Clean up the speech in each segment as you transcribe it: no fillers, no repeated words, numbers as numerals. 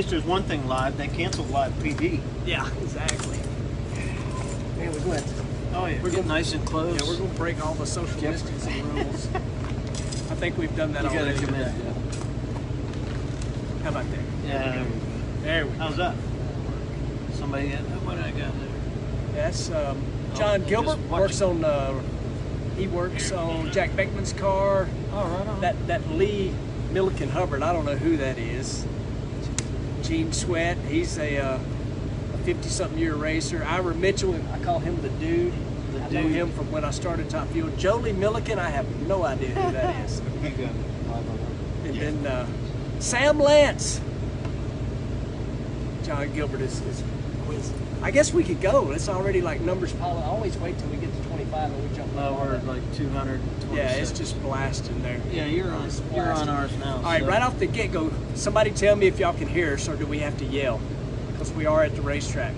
least there's one thing live. They canceled live PD. Yeah, exactly. Man, we're going to. Oh yeah, we're getting nice and close. Yeah, we're going to break all the social distancing rules. I think we've done that already. You gotta commit. Yeah. How about that? Yeah. There we go. How's that? Somebody, what did I got there? That's John Gilbert works on. He works on Jack Beckman's car. Oh, right on. That Lee Milliken Hubbard. I don't know who that is. Gene Sweat. He's a 50-something year racer. Ira Mitchell. I call him the dude. I know him from when I started Top Fuel. Jolie Milliken. I have no idea who that is. You got it. And then Sam Lance. John Gilbert is quiz. I guess we could go. It's already like numbers piling. I always wait till we get to 25 and we jump. Oh, we're at like 226. Yeah, it's just blasting there. Yeah, you're on ours now. All right, right off the get-go, somebody tell me if y'all can hear us or do we have to yell? Because we are at the racetrack.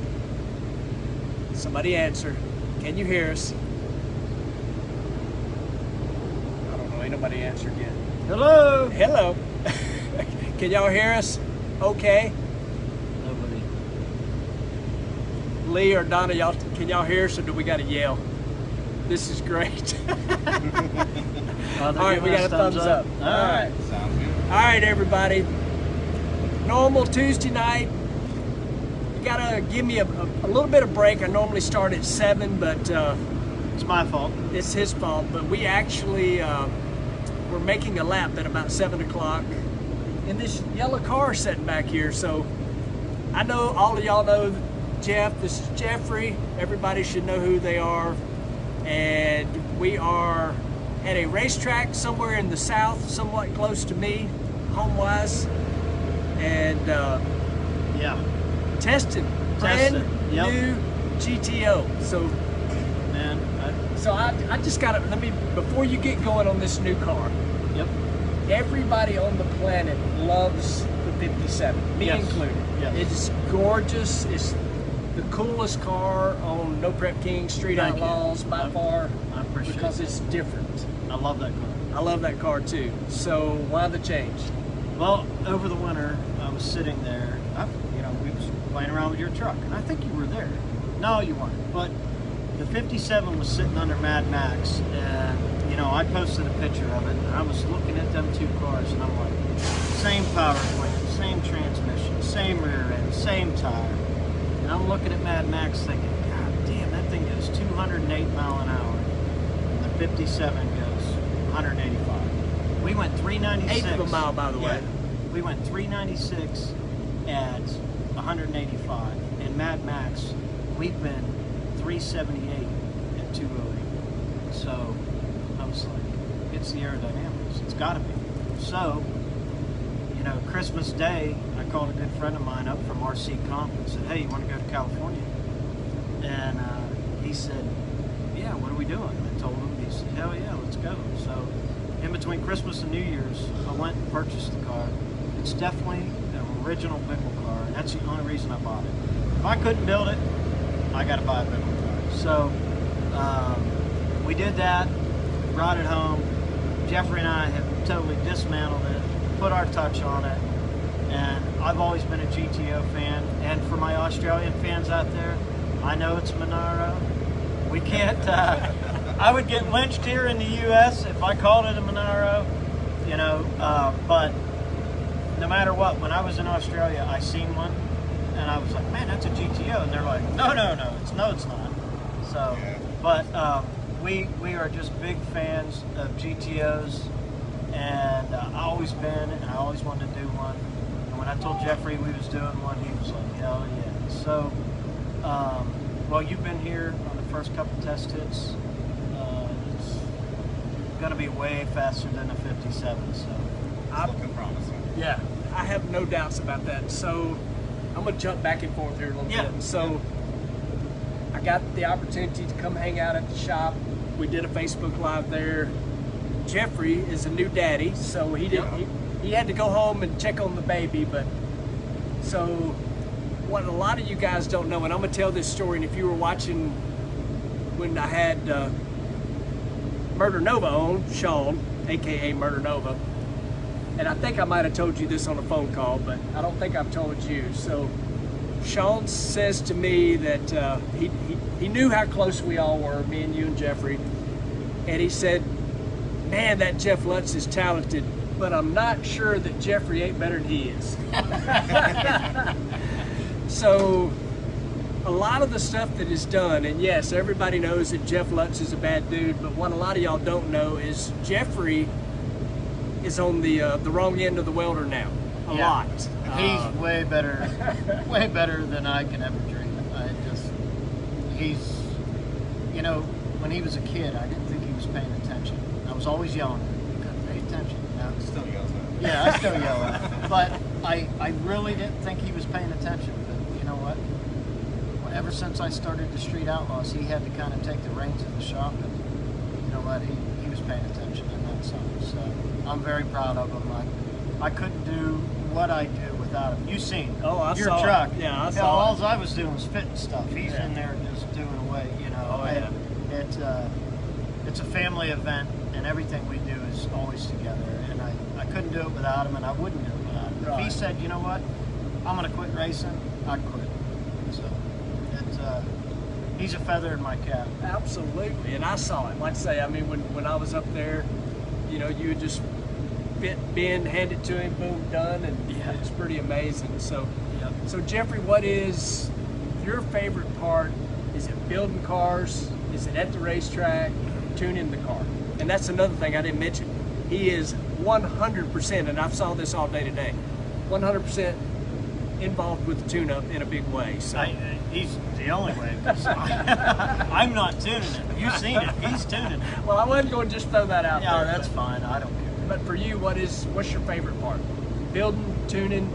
Somebody answer. Can you hear us? I don't know. Ain't nobody answered yet. Hello. Hello. Can y'all hear us? Okay. Nobody. Lee or Donna, can y'all hear us or do we got to yell? This is great. All right, we got a thumbs up. All right. Sounds good. All right, everybody. Normal Tuesday night. You gotta give me a little bit of break. I normally start at 7, but It's my fault. it's his fault. But we actually we're making a lap at about 7 o'clock in this yellow car sitting back here. So I know all of y'all know Jeff. This is Jeffrey. Everybody should know who they are. And we are at a racetrack somewhere in the south, somewhat close to me, home-wise, and Yeah. testing brand Yep. new GTO. So Man. I just gotta, before you get going on this new car, Yep. everybody on the planet loves the 57, me Yes. included. Yes. It's gorgeous. It's the coolest car on No Prep King, Street Thank you. Outlaws by far, I appreciate because it. it's different. I love that car. I love that car too. So why the change? Well, over the winter, I was sitting there. We was playing around with your truck, and I think you were there. No, you weren't. But the 57 was sitting under Mad Max, and I posted a picture of it, and I was looking at them two cars, and I'm like, same power plant, same transmission, same rear end, same tire. And I'm looking at Mad Max thinking, God damn, that thing goes 208 mile an hour, and the 57 goes 185. We went 396. Eighth of a mile, by the way. We went 396 at 185. And Mad Max, we've been 378 at 208. So I was like, it's the aerodynamics. It's got to be. So, Christmas Day, I called a good friend of mine up from RC Comp and said, hey, you want to go to California? And he said, yeah, what are we doing? I told him. He said, hell yeah, let's go. So in between Christmas and New Year's, I went and purchased the car. It's definitely an original Bickle car, and that's the only reason I bought it. If I couldn't build it, I got to buy a Bickle car. So we did that, brought it home. Jeffrey and I have totally dismantled it, put our touch on it, and I've always been a GTO fan. And for my Australian fans out there, I know it's Monaro. We can't, I would get lynched here in the US if I called it a Monaro, but no matter what, when I was in Australia, I seen one, and I was like, man, that's a GTO, and they're like, no, it's not. So, but we are just big fans of GTOs, and I've always been, and I always wanted to do one. And when I told Jeffrey we was doing one, he was like, hell yeah. So, well, you've been here on the first couple test hits. It's going to be way faster than the 57, so. It's looking promising. Yeah, I have no doubts about that. So I'm going to jump back and forth here a little bit. So I got the opportunity to come hang out at the shop. We did a Facebook Live there. Jeffrey is a new daddy, so he had to go home and check on the baby. But so what a lot of you guys don't know, and I'm going to tell this story, and if you were watching when I had... Murder Nova on, Sean, aka Murder Nova, and I think I might have told you this on a phone call, but I don't think I've told you. So Sean says to me that he knew how close we all were, me and you and Jeffrey, and he said, man, that Jeff Lutz is talented, but I'm not sure that Jeffrey ain't better than he is. So a lot of the stuff that is done, and yes, everybody knows that Jeff Lutz is a bad dude, but what a lot of y'all don't know is Jeffrey is on the wrong end of the welder now. A lot. He's way better than I can ever dream. He's, you know, when he was a kid, I didn't think he was paying attention. I was always yelling at him. You gotta pay attention. Now, Still yells at him. yeah, I still yell at him. But I really didn't think he was paying attention. But you know what? Ever since I started the Street Outlaws, he had to kind of take the reins of the shop, and you know what? He was paying attention and then some. So I'm very proud of him. I couldn't do what I do without him. You seen I your saw truck? It. Yeah, I Yeah, saw all it. I was doing was fitting stuff. He's in there just doing away. You know, Oh, yeah. it's a family event, and everything we do is always together. And I couldn't do it without him, and I wouldn't do it without him. Right. If he said, you know what, I'm going to quit racing, I'd quit. So he's a feather in my cap. Absolutely, and I saw it. Like I say, I mean, when I was up there, you know, you would just bend, hand it to him, boom, done, and it's pretty amazing. So, so Jeffrey, what is your favorite part? Is it building cars? Is it at the racetrack? Tuning the car? And that's another thing I didn't mention. He is 100%, and I saw this all day today, 100% involved with the tune-up in a big way. So he's the only way, because I'm not tuning it. You've seen it. He's tuning it. well, I wasn't going to just throw that out Yeah, there. that's fine. I don't care. But for you, what's your favorite part? Building, tuning,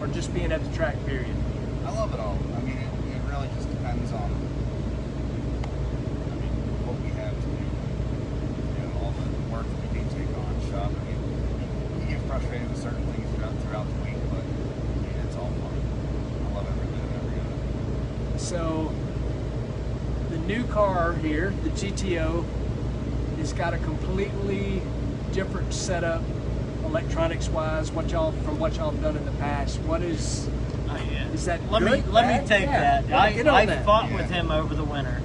or just being at the track, period? I love it all. I mean, it really just depends on, what we have to do. You know, all the work that we do take on shop. I mean, you get frustrated with certain things throughout the week, but it's all fun. I love every minute of every of it. So, the new car here, the GTO, has got a completely different setup, electronics-wise. From what y'all have done in the past, what is? Is that let good, me bad? take that. Yeah, get on I that. fought with him over the winter.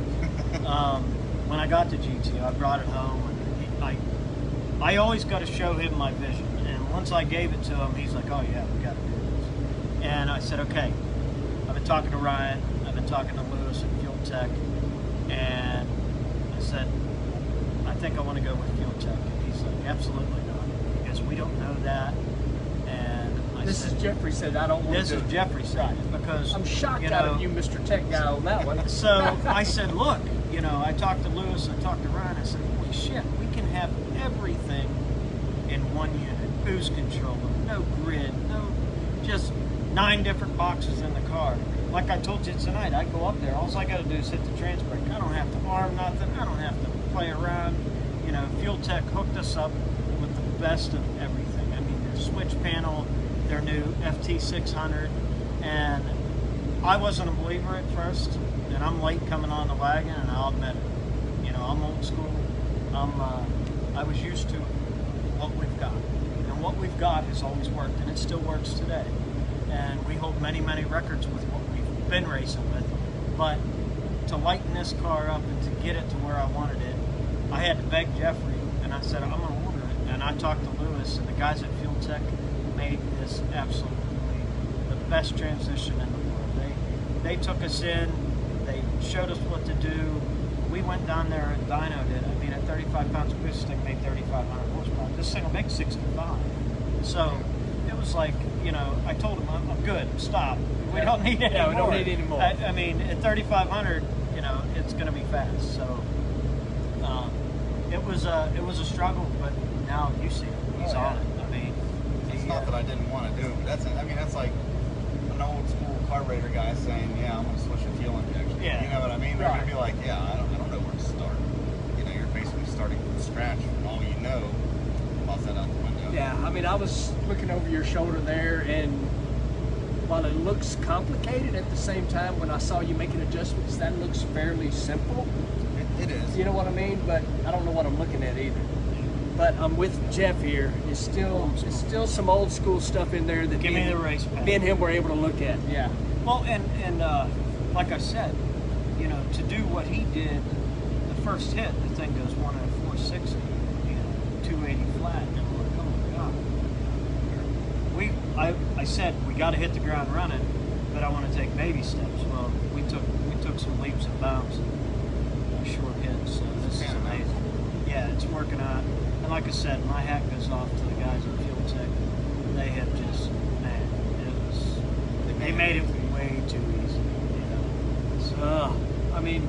When I got the GTO, I brought it home, and I always got to show him my vision. And once I gave it to him, he's like, "Oh yeah, we got to do this." And I said, "Okay." I've been talking to Ryan. I've been talking to Lewis at Fuel Tech, and I said, "I think I want to go with Fuel Tech." And he's like, "Absolutely not, because we don't know that." And I This said, is Jeffrey said I don't want This to is do it. Jeffrey said it, because I'm shocked you out know, of you, Mr. Tech guy, on that one. So I said, look, you know, I talked to Lewis, I talked to Ryan, I said, holy shit, we can have everything in one unit. Cruise controller, no grid, no, just 9 different boxes in the car. Like I told you tonight, I go up there, all I got to do is hit the trans brake. I don't have to arm nothing, I don't have to play around. You know, Fuel Tech hooked us up with the best of everything. I mean, their switch panel, their new FT600, and I wasn't a believer at first, and I'm late coming on the wagon, and I'll admit it. You know, I'm old school. I was used to what we've got, and what we've got has always worked, and it still works today. And we hold many, many records with what we've been racing with. But to lighten this car up and to get it to where I wanted it, I had to beg Jeffrey, and I said, I'm going to order it. And I talked to Lewis, and the guys at Fuel Tech made this absolutely the best transition in the world. They took us in, they showed us what to do. We went down there and dynoed it. I mean, at 35 pounds of this thing made 3,500 horsepower. This thing will make 65. So it was like, you know, I told him, I'm good, stop. We don't need any more. We don't need any more. I mean, at 3,500, you know, it's going to be fast. So it was a struggle, but now you see it. He's on it. I mean, It's not that I didn't want to do it, but that's like an old school carburetor guy saying, yeah, I'm going to switch a fuel injection. Yeah. You know what I mean? They're going to be like, yeah, I don't know where to start. You know, you're basically starting from scratch, and all you know, toss that out the window. Yeah, I mean, I was looking over your shoulder there, and while it looks complicated, at the same time, when I saw you making adjustments, that looks fairly simple. It is. You know what I mean? But I don't know what I'm looking at either. but I'm with Jeff here. It's still some old school stuff in there that Give me the race pack. me and him were able to look at. Yeah. Well, and like I said, you know, to do what he did, the first hit, the thing goes 104.60, you know, 280 flat, and I'm like, oh my god. I said we got to hit the ground running, but I want to take baby steps. Well, we took some leaps and bounds, short hits. So this is amazing. Yeah, it's working out. And like I said, my hat goes off to the guys at Fuel Tech. They have just, man, they made it way too easy. You know. So, I mean,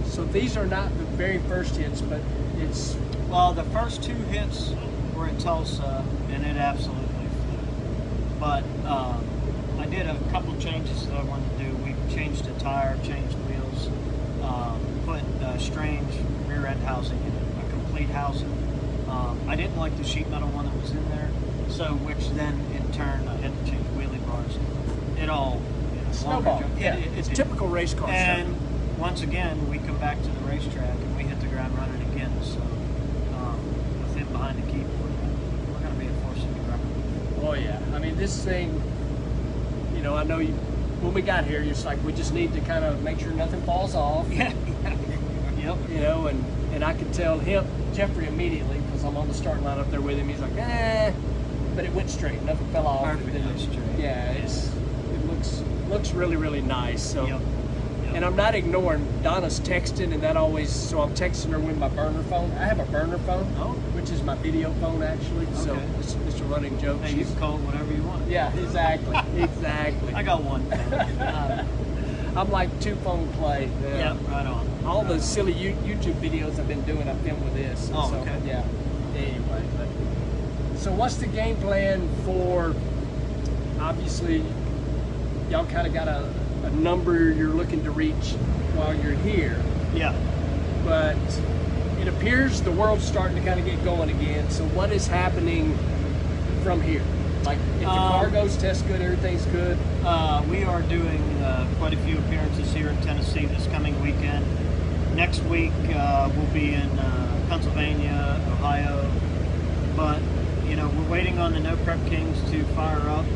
so these are not the very first hits, but it's... Well, the first 2 hits were in Tulsa, and it absolutely flew. But I did a couple changes that I wanted to do. We changed a tire, changed wheels, put strange rear end housing in it, a complete housing. I didn't like the sheet metal one that was in there, so which then in turn I had to change wheelie bars. It all, you know, snowball. Yeah, it's typical race car stuff. And once again, we come back to the racetrack and we hit the ground running again. So with him behind the keyboard, we're going to be a force to be reckoned with. Oh yeah, I mean this thing. You know, I know you. When we got here, it's like we just need to kind of make sure nothing falls off. Yeah. Yep. You know, and I could tell Jeffrey immediately, because I'm on the starting line up there with him. He's like, but it went straight. Nothing fell off. Perfectly straight. Yeah, it looks really, really nice. So, Yep. and I'm not ignoring Donna's texting, and that always. So I'm texting her with my burner phone. I have a burner phone, which is my video phone actually. Okay. So it's a running joke. Hey, you can call it whatever you want. Yeah, exactly, exactly. I got one phone. I'm like 2-phone play. Yeah, right on. All the silly YouTube videos I've been doing, I filmed with this. Oh, so, okay. Yeah. Anyway, so what's the game plan for? Obviously, y'all kind of got a number you're looking to reach while you're here. Yeah. But it appears the world's starting to kind of get going again. So what is happening from here? Like, if the car goes, test good, everything's good? We are doing quite a few appearances here in Tennessee this coming weekend. Next week we'll be in Pennsylvania, Ohio. But, you know, we're waiting on the No Prep Kings to fire up.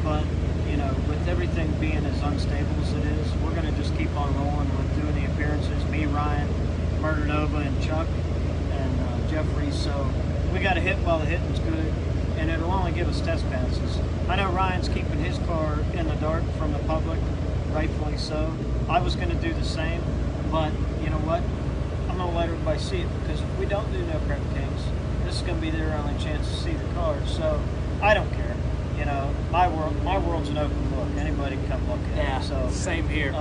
But, you know, with everything being as unstable as it is, we're going to just keep on rolling with doing the appearances. Me, Ryan, Murder Nova, and Chuck, and Jeffrey. So we got to hit while the hitting's good. And it'll only give us test passes. I know Ryan's keeping his car in the dark from the public, rightfully so. I was going to do the same, but you know what? I'm going to let everybody see it, because if we don't do No Prep Kings, this is going to be their only chance to see the car. So I don't care. You know, my world's an open book. Anybody can come look at it. Yeah. So Same here.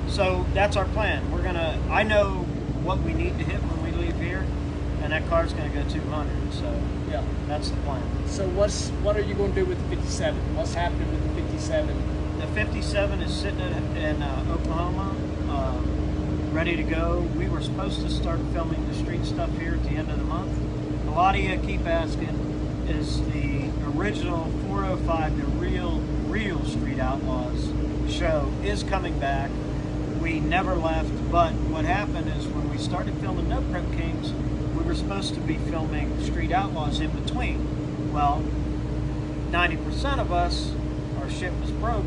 So that's our plan. I know what we need to hit when we leave here, and that car's going to go 200. So yeah, that's the plan. So what are you going to do with the 57? What's happening with the 57? The 57 is sitting in Oklahoma, ready to go. We were supposed to start filming the street stuff here at the end of the month. A lot of you keep asking, is the original 405, the real Street Outlaws show is coming back. We never left, but what happened is when we started filming No Prep Kings, we were supposed to be filming Street Outlaws in between. Well, 90% of us, our shit was broke.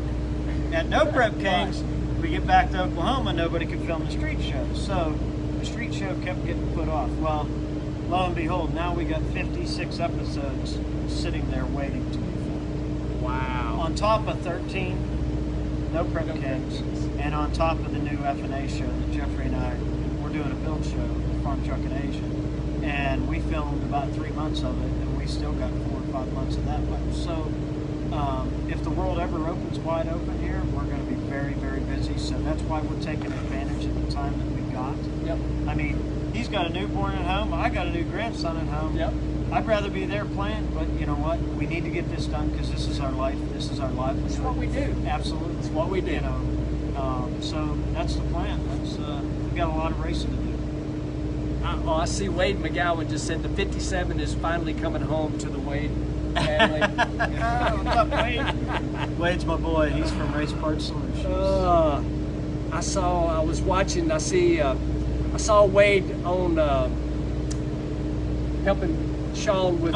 At No Prep Kings, we get back to Oklahoma, nobody could film the street show. So the street show kept getting put off. Well, lo and behold, now we got 56 episodes sitting there waiting to be filmed. Wow. On top of 13 No Prep Kings, and on top of the new F&A show that Jeffrey and I, we're doing a build show with Farm Truck and Asian. And we filmed about 3 months of it, and we still got 4 or 5 months of that left. So if the world ever opens wide open here, we're going to be very, very busy. So that's why we're taking advantage of the time that we got. Yep. I mean, he's got a newborn at home. I got a new grandson at home. Yep. I'd rather be there playing, but you know what? We need to get this done because this is our life. This is our livelihood. It's what we do. Absolutely. It's what we do. You know, so that's the plan. We've got a lot of racing to do. I see Wade McGowan just said the 57 is finally coming home to the Wade family. What's up, Wade? Wade's my boy. He's from Race Parts Solutions. I saw Wade on helping Sean with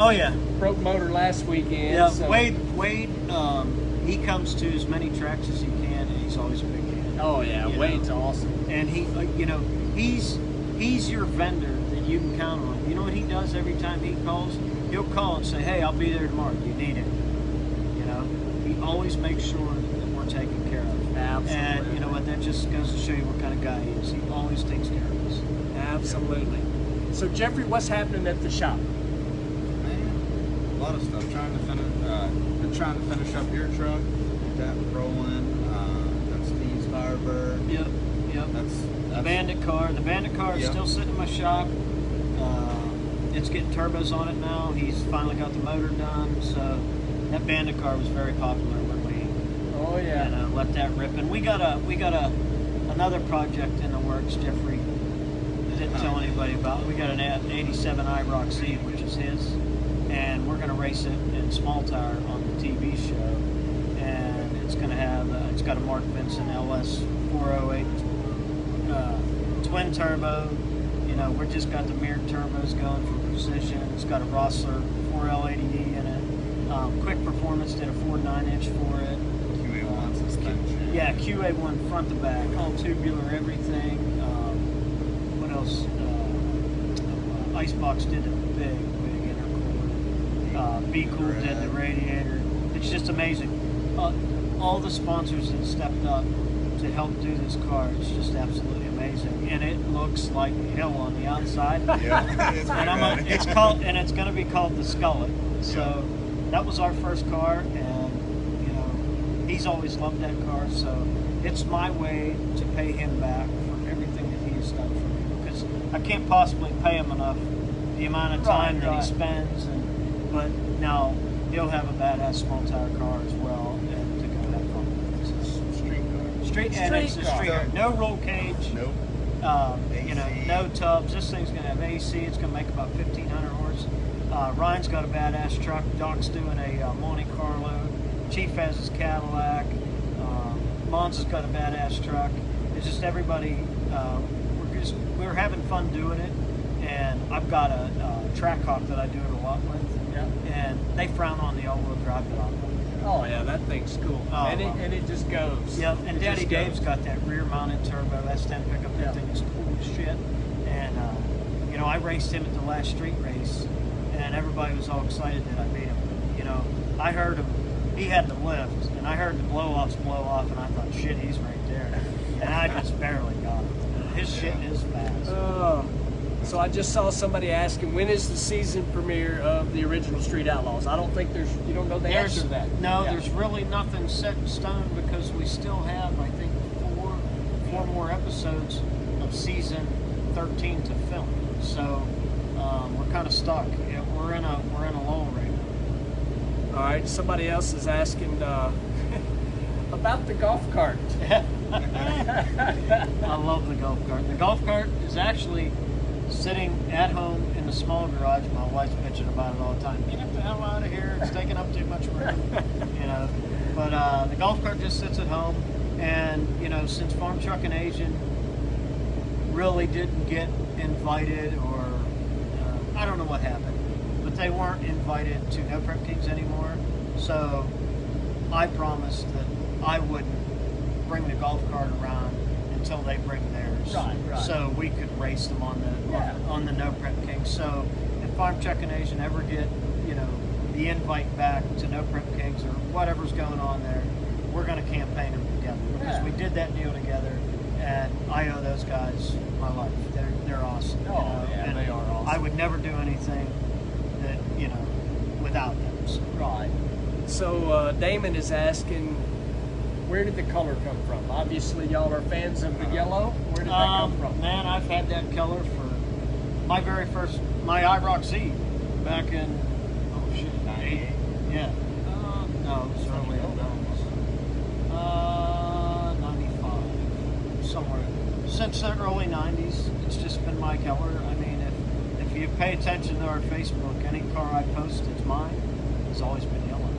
broke motor last weekend. Yeah, so. Wade, he comes to as many tracks as he can, and he's always a big hand. Oh yeah, Wade's awesome. And he, he's your vendor that you can count on. You know what he does every time he calls? He'll call and say, "Hey, I'll be there tomorrow. You need it." He always makes sure that we're taken care of. Absolutely. And you know what? That just goes to show you what kind of guy he is. He always takes care of us. Absolutely. So Jeffrey, what's happening at the shop? Man, a lot of stuff. Been trying to finish up your truck, get that rolling. That's Steve's Firebird. Yep. That's the Bandit car. The Bandit car is still sitting in my shop. It's getting turbos on it now. He's finally got the motor done. So that Bandit car was very popular when we let that rip. And we got another project in the works. Jeffrey didn't tell anybody about. We got an 87 IROC C, which is his, and we're going to race it in small tire on the TV show. And it's going to have it's got a Mark Vincent LS 408 twin turbo. We just got the mirrored turbos going for precision. It's got a Rossler 4L80E in it. Quick Performance did a 4.9-inch for it. QA1 suspension. Yeah, QA1 front to back, all tubular, everything. What else? Icebox did a big intercooler. B-Cool did the radiator. It's just amazing. All the sponsors that stepped up to help do this car, it's just absolutely amazing. And it looks like hell on the outside. Yeah, it's going to be called the Skullet. So that was our first car, and he's always loved that car. So it's my way to pay him back for everything that he has done for me, because I can't possibly pay him enough the amount of time that he spends. But now he'll have a badass small tire car as well, and to go have fun with. It's a street car. No roll cage. Nope. No tubs. This thing's gonna have AC. It's gonna make about 1,500 horse. Ryan's got a badass truck. Doc's doing a Monte Carlo. Chief has his Cadillac. Monza's got a badass truck. It's just everybody. We're having fun doing it, and I've got a Trackhawk that I do it a lot with. Yeah. And they frown on the all-wheel drive that I want. Oh yeah, that thing's cool. Oh, and it just goes. Yeah, and Daddy Dave's got that rear-mounted turbo S10 pickup. That thing is cool as shit. And I raced him at the last street race, and everybody was all excited that I beat him. I heard him. He had the lift, and I heard the blow-offs blow off, and I thought, shit, he's right there. And I just barely got him. His shit is fast. So I just saw somebody asking, when is the season premiere of the original Street Outlaws? I don't think you don't know the answer to that. No, there's really nothing set in stone, because we still have, I think, four more episodes of season 13 to film. So we're kind of stuck. Yeah, we're in a lull right now. All right. Somebody else is asking about the golf cart. I love the golf cart. The golf cart is actually sitting at home in the small garage. My wife's bitching about it all the time. Get the hell out of here. It's taking up too much room. But the golf cart just sits at home. And, since Farm Trucking Asian really didn't get invited, or I don't know what happened, but they weren't invited to No Prep Kings anymore. So I promised that I wouldn't bring the golf cart around until they bring theirs. Right. So we could race them on the No Prep Kings. So if Farm Trucking Asian ever get, the invite back to No Prep Kings or whatever's going on there, we're going to campaign them together, because we did that deal together, and I owe those guys my life. They're awesome. And they are awesome. I would never do anything that, without them. So. Right. So Damon is asking, where did the color come from? Obviously, y'all are fans of the yellow. Where did that come from? Man, I've had that color for my IROC Z back in 98. Yeah. No, it was early 95, somewhere. Since the early 90s, it's just been my color. I mean, if you pay attention to our Facebook, any car I post, it's mine. It's always been yellow.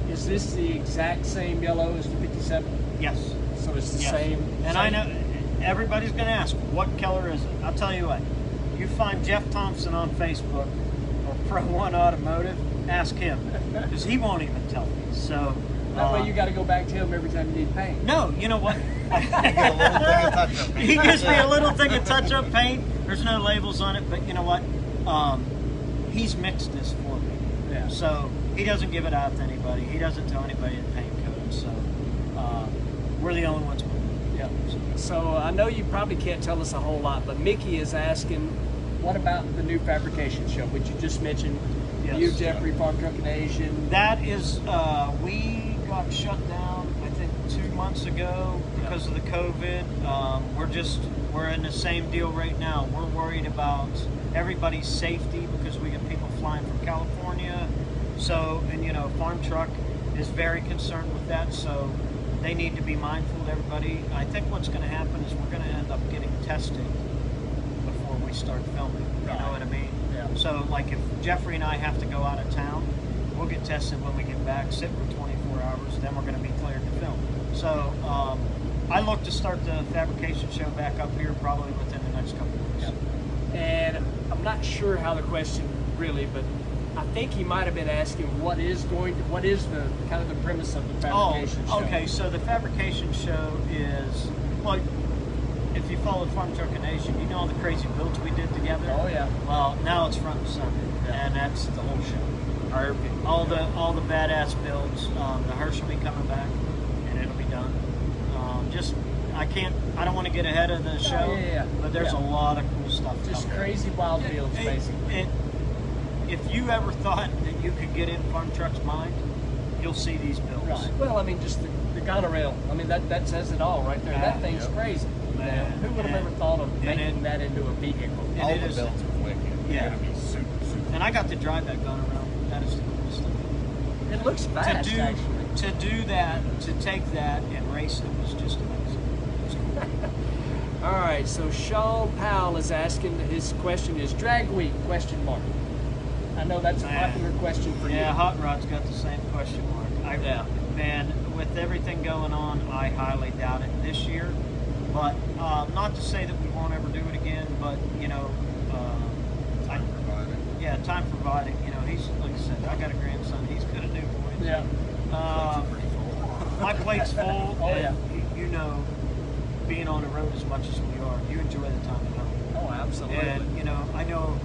Is this the exact same yellow as the 57? Yes. So it's the same. And I know everybody's going to ask, what color is it? I'll tell you what. you find Jeff Thompson on Facebook or Pro One Automotive, ask him because he won't even tell me. So that way you got to go back to him every time you need paint. No, you know what? He He gives me a little thing of touch-up paint. There's no labels on it, but you know what? He's mixed this for me. Yeah. So he doesn't give it out to anybody. He doesn't tell anybody to paint code. So we're the only ones with it. Yeah. So I know you probably can't tell us a whole lot, but Mickey is asking, what about the new fabrication show, which you just mentioned? Yes. You, Jeffrey, Farm Truck Nation. That is, we got shut down, I think, 2 months ago because of the COVID. We're in the same deal right now. We're worried about everybody's safety because we get people flying from California. So, and you know, Farm Truck is very concerned with that. So they need to be mindful of everybody. I think what's going to happen is we're going to end up getting tested before we start filming. You know what I mean? Yeah. So, like, if Jeffrey and I have to go out of town, we'll get tested when we get back, sit for 24 hours, then we're going to be cleared to film. So, I look to start the fabrication show back up here probably within the next couple of weeks. Yeah. And I'm not sure how the question really, but I think he might have been asking what is the kind of the premise of the fabrication show. Okay, so the fabrication show is, well, if you follow Farm Truck Nation, you know all the crazy builds we did together. Oh yeah. Well, now it's front and center, and that's the whole show. All the badass builds. The Hirsch will be coming back, and it'll be done. I don't want to get ahead of the show, but there's a lot of cool stuff. Just crazy wild builds, basically. If you ever thought that you could get in Farm Truck's mind, you'll see these builds. Right. Well, I mean, just the gonorrhea. I mean, that says it all right there. That thing's crazy. Man, who would have ever thought of making that into a vehicle? All the builds are wicked. Yeah. They're going to be super, super. And I got to drive that gun around. That is the coolest thing. It looks fast, actually. To do that, to take that and race it was just amazing. It was cool. All right, so Sean Powell is asking, his question is drag week, question mark. I know that's a popular question for you. Yeah, Hot Rod's got the same question mark. Man, with everything going on, I highly doubt it this year. But not to say that we won't ever do it again, but, you know, Time providing. Yeah, time providing. You know, he's, like I said, I got a grandson. He's going to do points. Yeah. Pretty full. My plate's full. Oh, and you know, being on the road as much as we are, you enjoy the time at home. Oh, absolutely. And, you know, I know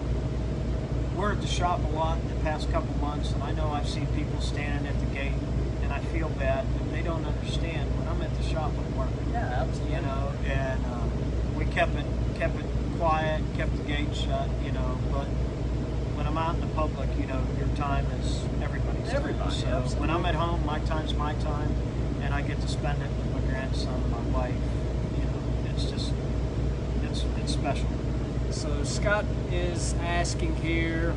we're at the shop a lot the past couple months, and I know I've seen people standing at the gate, and I feel bad, but they don't understand. When I'm at the shop, I'm working. Yeah, absolutely. You know, and we kept it quiet, kept the gate shut, you know, but when I'm out in the public, you know, your time is everybody's time. So absolutely. when I'm at home, my time's my time, and I get to spend it with my grandson, my wife. You know, it's just, it's special. So Scott is asking here,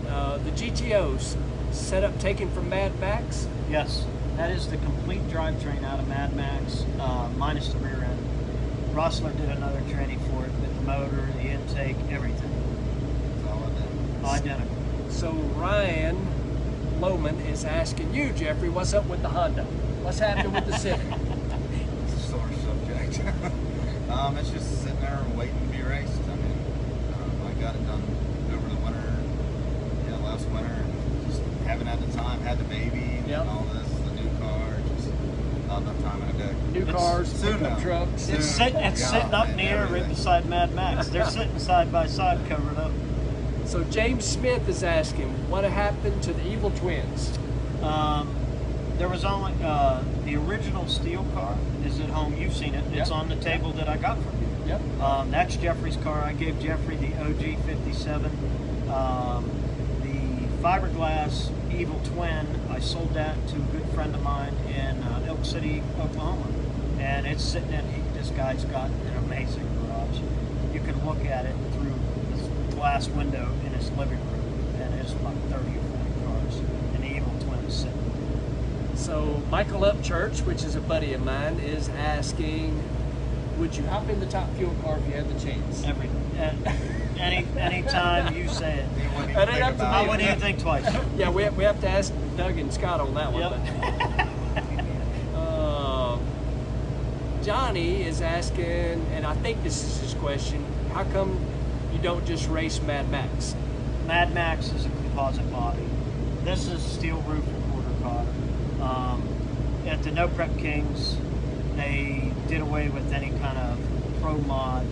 the GTOs set up taken from Mad Max? Yes, that is the complete drivetrain out of Mad Max, minus the rear end. Rossler did another training for it, with the motor, the intake, everything. It's all Identical. So Ryan Lohman is asking you, Jeffrey, what's up with the Honda? What's happening with the Civic? It's a sore subject. It's just sitting there waiting to be raced. I mean, I got it done over the winter, last winter, and just haven't had the time. Had the baby and all this, the new car, just not enough time in a day. New cars, pickup trucks. It's sitting up in the air right beside Mad Max. They're sitting side by side, covered up. So James Smith is asking, what happened to the Evil Twins? There was only the original steel car is at home. You've seen it. It's on the table that I got from you. Yep. That's Jeffrey's car. I gave Jeffrey the OG 57. The fiberglass Evil Twin, I sold that to a good friend of mine in Elk City, Oklahoma. And it's sitting in, this guy's got an amazing garage. You can look at it through this glass window in his living room, and it's about 30 or 40 cars. And the Evil Twin is sitting. So Michael Upchurch, which is a buddy of mine, is asking, would you hop in the Top Fuel car if you had the chance? Any time you say it. I wouldn't even think twice. Yeah, we have to ask Doug and Scott on that one. Yep. Johnny is asking, and I think this is his question, how come you don't just race Mad Max. Mad Max is a composite body. This is steel roof and quarter car. At the No Prep Kings, they did away with any kind of pro mod,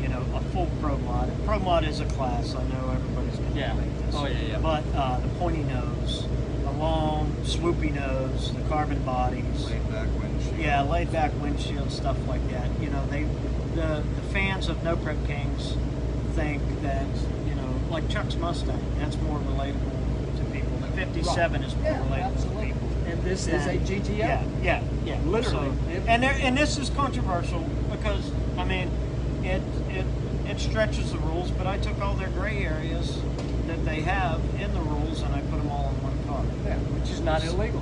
you know, a full pro mod. A pro mod is a class. I know everybody's going to make this. Oh, yeah. But the pointy nose, the long, swoopy nose, the carbon bodies. Laid back windshield. Yeah, laid back windshield, stuff like that. You know, the fans of No Prep Kings think that, you know, like Chuck's Mustang, that's more relatable to people. The 57 is more relatable to people. And this is a GTO. Yeah. Literally. So, and this is controversial because, I mean, it stretches the rules, but I took all their gray areas that they have in the rules and I put them all in one car. Yeah, which is not illegal.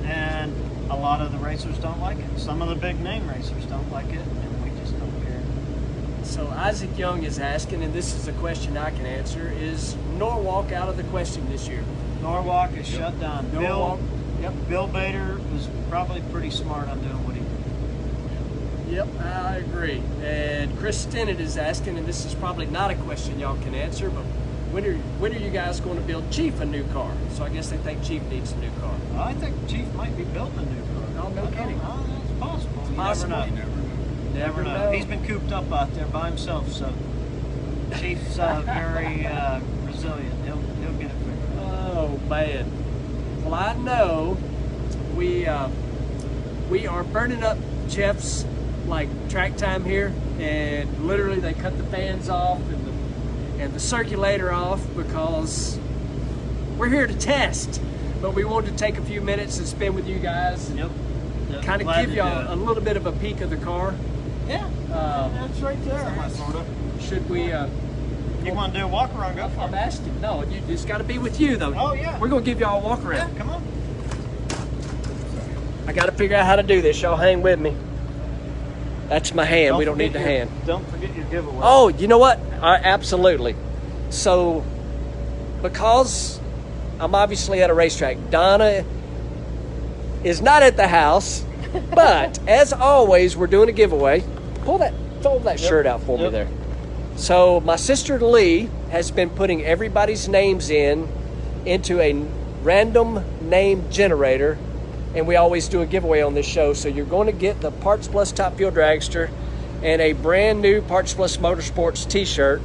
And a lot of the racers don't like it. Some of the big name racers don't like it, and we just don't care. So Isaac Young is asking, and this is a question I can answer, is Norwalk out of the question this year? Norwalk is shut down. Norwalk, Bill Bader was probably pretty smart on doing what he did. Yep, I agree. And Chris Stennett is asking, and this is probably not a question y'all can answer, but when are you guys going to build Chief a new car? So I guess they think Chief needs a new car. Well, I think Chief might be building a new car. Oh, no kidding. Oh, that's possible. You Possible. never know. Never know. He's been cooped up out there by himself, so Chief's very resilient. He'll get it figured out. Oh man. Well, I know we are burning up Jeff's like track time here, and literally they cut the fans off and the circulator off because we're here to test. But we wanted to take a few minutes and spend with you guys and kind of give y'all a little bit of a peek of the car. Yeah, that's right there. Sort of. Should we? You want to do a walk around? Go for I'm it. asking. No, it's got to be with you though. Oh yeah. We're gonna give y'all a walk around. Yeah, come on. I got to figure out how to do this. Y'all hang with me. That's my hand. We don't need the hand. Don't forget your giveaway. Oh, you know what? Absolutely. So, because I'm obviously at a racetrack, Donna is not at the house, but as always, we're doing a giveaway. Throw that shirt out for me there. So my sister Lee has been putting everybody's names into a random name generator, and we always do a giveaway on this show. So you're going to get the Parts Plus Top Fuel Dragster and a brand new Parts Plus Motorsports t-shirt,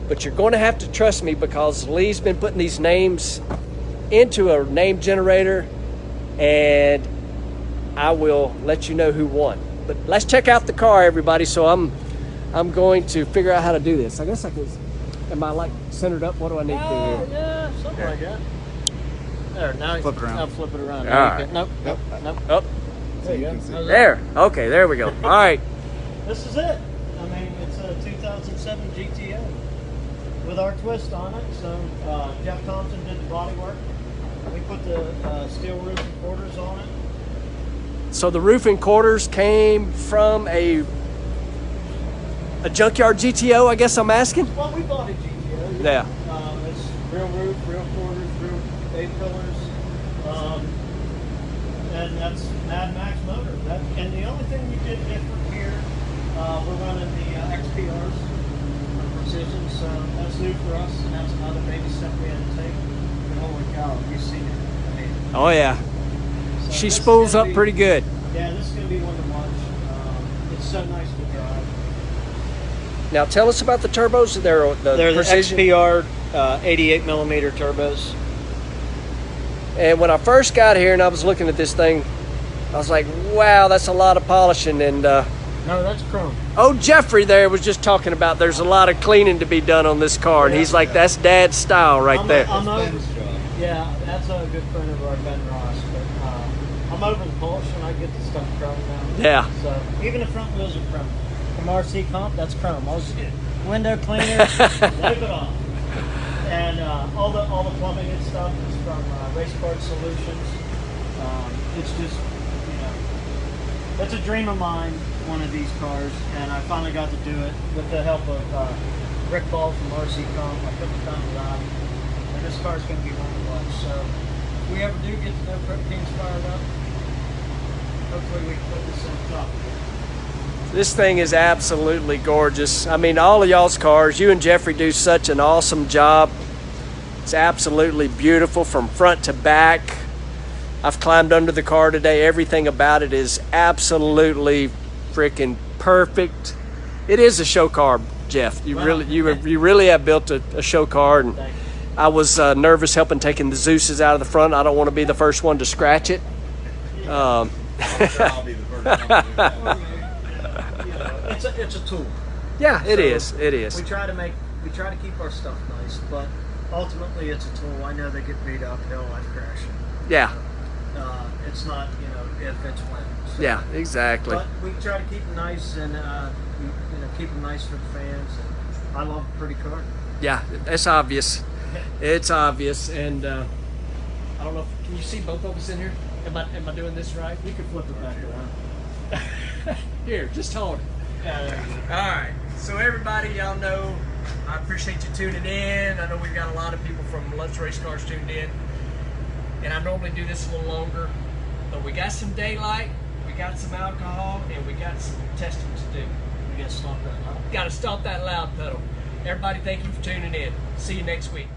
but you're going to have to trust me because Lee's been putting these names into a name generator, and I will let you know who won. But let's check out the car, everybody. So I'm going to figure out how to do this. I guess I can. Am I like centered up? What do I need to do here? Yeah, something like that. There, now Flip it around. I'll flip it around. All right. Nope. Oh, There you go. can see. How's that? there. Okay, there we go. All right. This is it. I mean, it's a 2007 GTO with our twist on it. So Jeff Thompson did the body work. We put the steel roof and quarters on it. So the roof and quarters came from a junkyard GTO, I guess I'm asking? Well, we bought a GTO. Yeah. It's real roof, real quarters, real A-pillars. And that's Mad Max motor. And the only thing we did different here, we're running the XPRs for precision, so that's new for us, and that's another baby step we had to take. But holy cow, we've seen it. I mean, Oh yeah. so She this is spools gonna up be- pretty good. Yeah, this is going to be one to watch. It's so nice to drive. Now tell us about the turbos. They're They're the precision. XPR 88 millimeter turbos. And when I first got here and I was looking at this thing, I was like, wow, that's a lot of polishing. And No, that's chrome. Jeffrey there was just talking about there's a lot of cleaning to be done on this car. And he's like, that's Dad's style right there. I'm over, Ben's job. yeah, that's a good friend of our Ben Ross. But I'm over the polish and I get the stuff chrome now. Yeah. So even the front wheels are chrome. From RC Comp, that's chrome. All the window cleaner, wipe it off. And all the plumbing and stuff is from Race Parts Solutions. It's just, you know, it's a dream of mine, one of these cars, and I finally got to do it with the help of Rick Ball from RC Comp. I put the thumbs on, and this car's going to be one to watch. So if we ever do get the No Prep Kings fired up, hopefully we can put this in the top. This thing is absolutely gorgeous. I mean, all of y'all's cars, you and Jeffrey do such an awesome job. It's absolutely beautiful from front to back. I've climbed under the car today. Everything about it is absolutely freaking perfect. It is a show car, Jeff. You really have built a show car. And I was nervous helping taking the Zeus's out of the front. I don't want to be the first one to scratch it. I'm sure I'll be the first one to do that. It's a tool. Yeah, it So is. We try to keep our stuff nice, but ultimately it's a tool. I know they get beat up, they'll life crashing. Yeah. It's not, if it's when. So, Yeah, exactly. But we try to keep them nice and keep them nice for the fans. And I love a pretty car. Yeah, it's obvious. It's obvious, and I don't know. Can you see both of us in here? Am I doing this right? You can flip it back around. Here, just hold it. All right. So everybody, y'all know, I appreciate you tuning in. I know we've got a lot of people from Lutz Race Cars tuned in, and I normally do this a little longer, but we got some daylight, we got some alcohol, and we got some testing to do. We got to stop that. Got to stop that loud pedal. Everybody, thank you for tuning in. See you next week.